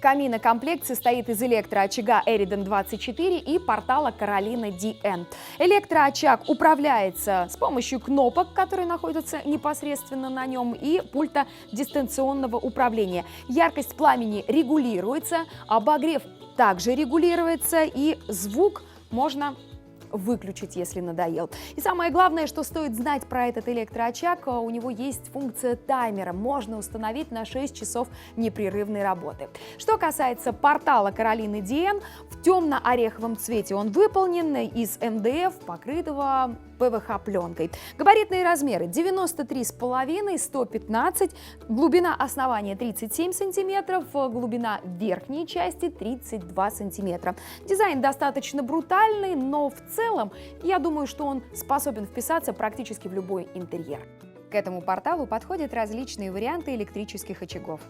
Каминокомплект состоит из электроочага Eridan 24 и портала Carolina DN. Электроочаг управляется с помощью кнопок, которые находятся непосредственно на нем, и пульта дистанционного управления. Яркость пламени регулируется, обогрев также регулируется, и звук можно выключить, если надоел. И самое главное, что стоит знать про этот электроочаг, у него есть функция таймера. Можно установить на 6 часов непрерывной работы. Что касается портала Carolina DN, в темно-ореховом цвете он выполнен из МДФ, покрытого ПВХ-пленкой. Габаритные размеры 93,5, 115, глубина основания 37 см, глубина верхней части 32 см. Дизайн достаточно брутальный, но в целом я думаю, что он способен вписаться практически в любой интерьер. К этому порталу подходят различные варианты электрических очагов.